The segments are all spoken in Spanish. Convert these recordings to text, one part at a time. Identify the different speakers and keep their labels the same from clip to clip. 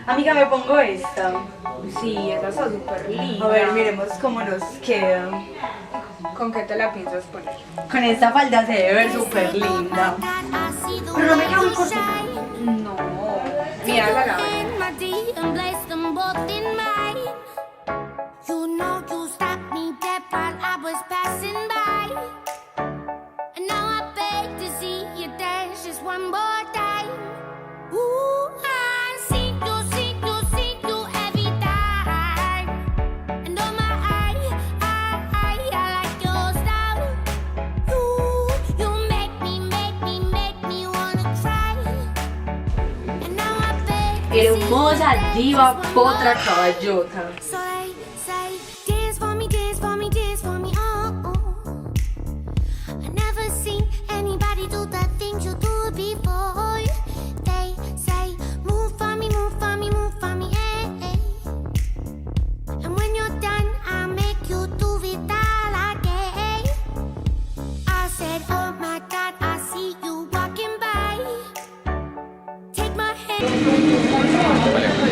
Speaker 1: Amiga, me pongo esta.
Speaker 2: Sí, esa está súper linda.
Speaker 1: A ver, miremos cómo nos queda.
Speaker 2: ¿Con qué te la piensas poner?
Speaker 1: Con esta falda se debe ver súper linda. Pero no me queda muy cortita.
Speaker 2: No, mira la lábara.
Speaker 3: You know you stopped me dead while I was passing by. And now I beg to see you dance just one more time. Ooh, I see you every time. And oh my, I like your style. You make me wanna cry. And now I beg to see you
Speaker 2: Hermosa
Speaker 3: dance
Speaker 2: diva
Speaker 3: just one
Speaker 2: potra
Speaker 3: more
Speaker 2: caballota.
Speaker 3: so they say, dance for me, dance for me, dance for me, oh, oh. I never seen anybody do the things you do before. They say, move for me, move for me, move for me, eh, eh. And when you're done, I'll make you do it all again. I said, oh my God, I see you walking by. Take my hand.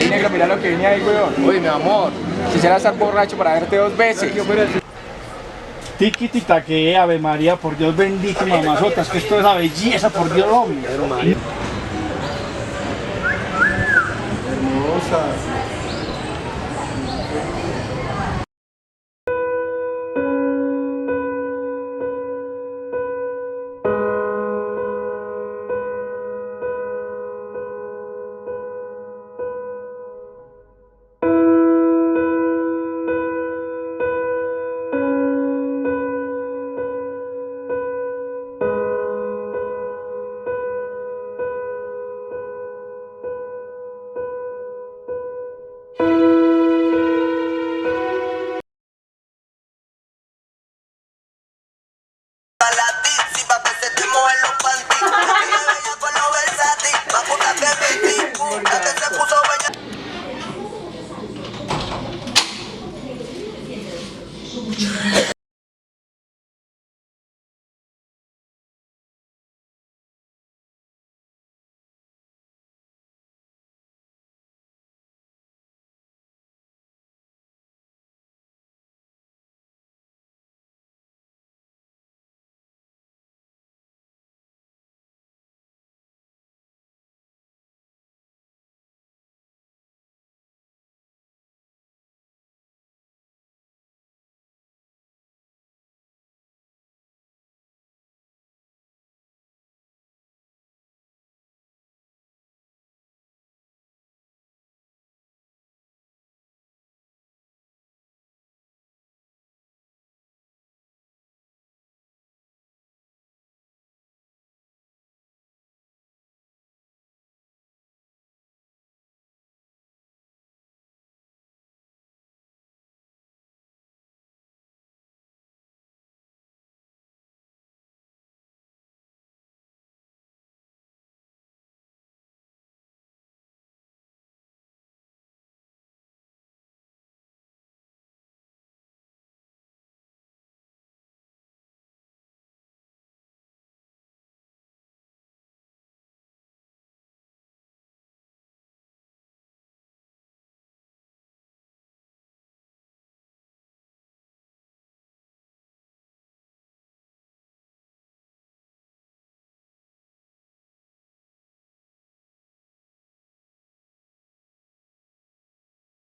Speaker 4: Negro, mira lo que viene ahí, weón. Uy, mi amor, quisiera estar borracho para verte 2 veces.
Speaker 5: Tiki que Ave María, por Dios bendito, mamazotas, que esto es la belleza, por Dios, hombre. Hermosa.
Speaker 6: La